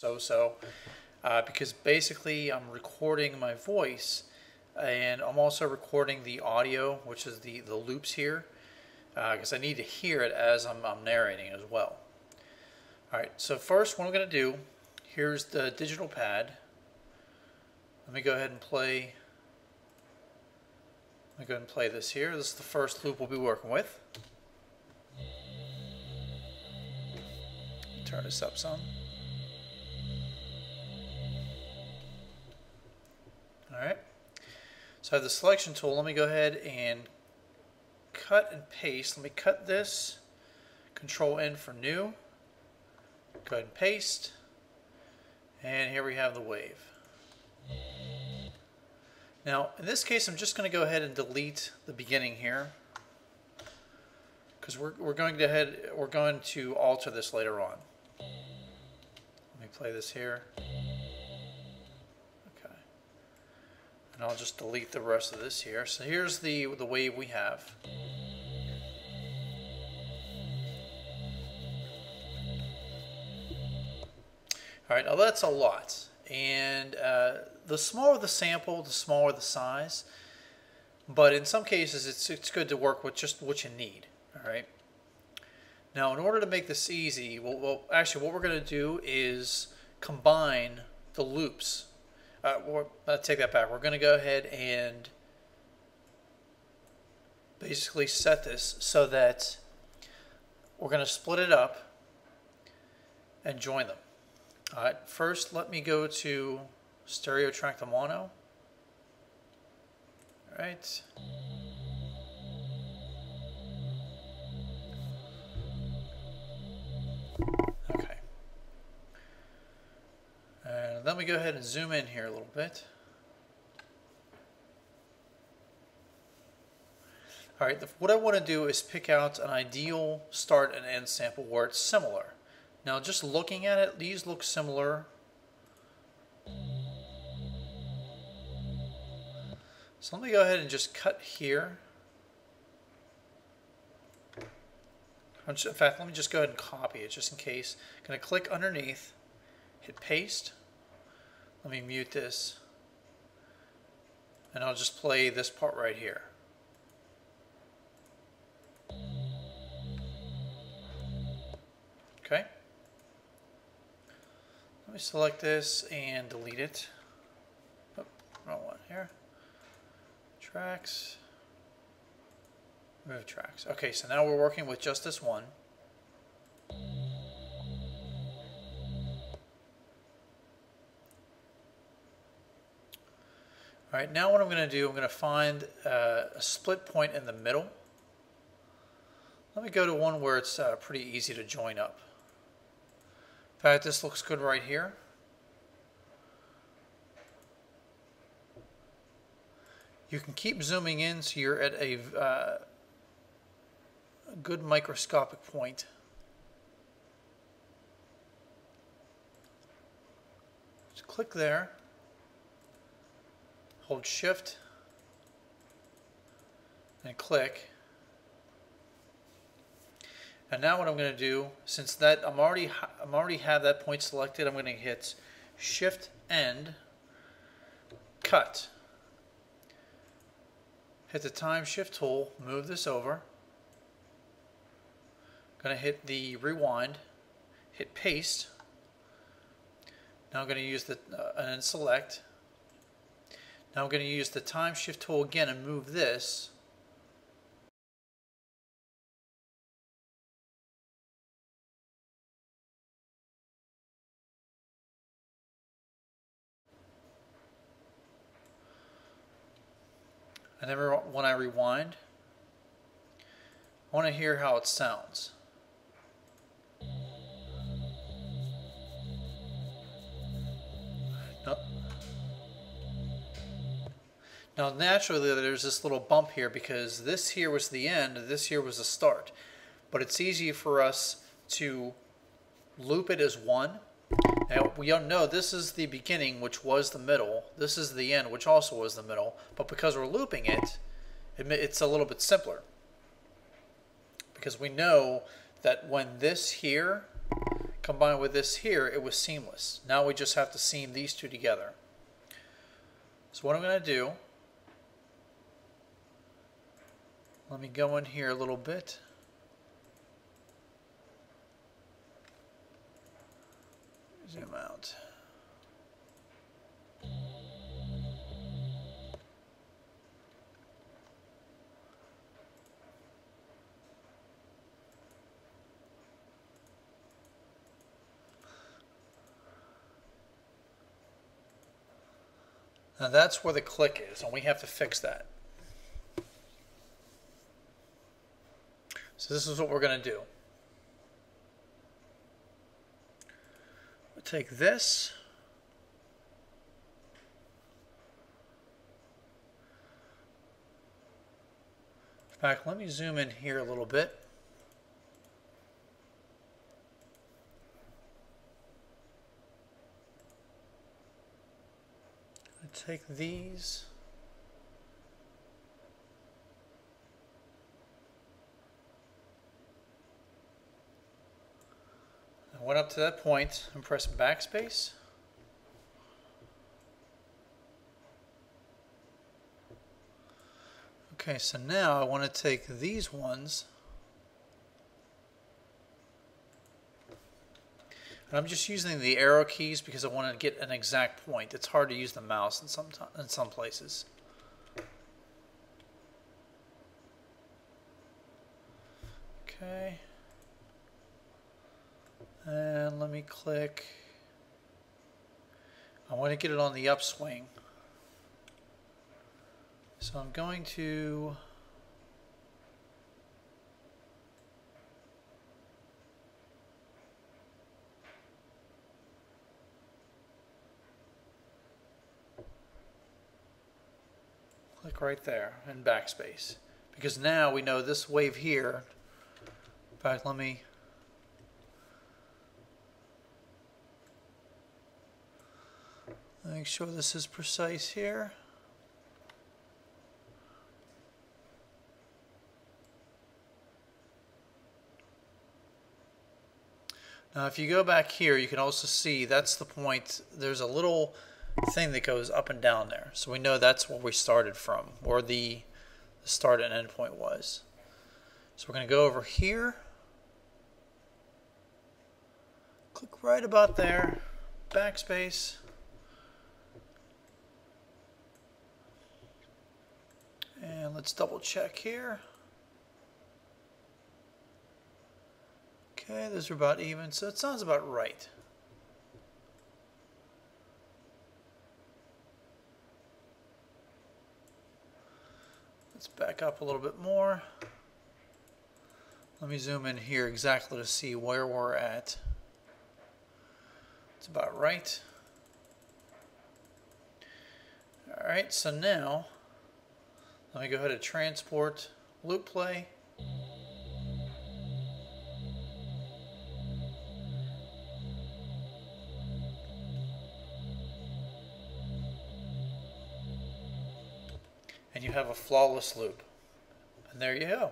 because basically I'm recording my voice and I'm also recording the audio, which is the loops here, because I need to hear it as I'm narrating as well. Alright, so first what I'm going to do, here's the digital pad. Let me go ahead and play. Let me go ahead and play this here. This is the first loop we'll be working with. Turn this up some. Alright, so I have the selection tool. Let me go ahead and cut and paste. Let me cut this, Control N for new, go ahead and paste, and here we have the wave. Now in this case I'm just going to go ahead and delete the beginning here, because we're going to alter this later on. Let me play this here. And I'll just delete the rest of this here. So here's the wave we have. Alright, now that's a lot. And the smaller the sample, the smaller the size. But in some cases it's good to work with just what you need. Alright. Now in order to make this easy, well actually what we're going to do is combine the loops. I'll take that back. We're going to go ahead and basically set this so that we're going to split it up and join them. Alright, first let me go to stereo track to mono. Alright. Okay. And let me go ahead and zoom in here a little bit. Alright, what I want to do is pick out an ideal start and end sample where it's similar. Now just looking at it, these look similar. So let me go ahead and just cut here. In fact, let me just go ahead and copy it just in case. I'm going to click underneath, hit paste. Let me mute this, and I'll just play this part right here. Okay. Let me select this and delete it. Oh, wrong one here. Tracks. Remove tracks. Okay, so now we're working with just this one. Alright, now what I'm going to do, I'm going to find a split point in the middle. Let me go to one where it's pretty easy to join up. In fact, this looks good right here. You can keep zooming in so you're at a good microscopic point. Just click there. Hold shift and click. And now what I'm going to do, since that I'm already have that point selected, I'm going to hit shift end, cut. Hit the time shift tool, move this over. Going to hit the rewind, hit paste. Now I'm going to use the and then select. Now I'm going to use the time shift tool again and move this. And then when I rewind, I want to hear how it sounds. Now naturally there's this little bump here because this here was the end, this here was the start. But it's easy for us to loop it as one. Now we all know this is the beginning, which was the middle. This is the end, which also was the middle. But because we're looping it, it's a little bit simpler. Because we know that when this here combined with this here, it was seamless. Now we just have to seam these two together. So what I'm going to do, let me go in here a little bit. Zoom out. Now that's where the click is, and we have to fix that. So this is what we're going to do. We'll take this. In fact, let me zoom in here a little bit. Take these. I went up to that point and press backspace. Okay, so now I want to take these ones. And I'm just using the arrow keys because I want to get an exact point. It's hard to use the mouse in some places. Okay. And let me click. I want to get it on the upswing. So I'm going to click right there and backspace, because now we know this wave here. In fact, let me make sure this is precise here. Now if you go back here, you can also see that's the point. There's a little thing that goes up and down there. So we know that's where we started from, or the start and end point was. So we're going to go over here, click right about there, backspace, and let's double check here. Okay, those are about even, so it sounds about right. Let's back up a little bit more. Let me zoom in here exactly to see where we're at. It's about right. Alright, so now let me go ahead and transport loop play. And you have a flawless loop. And there you go.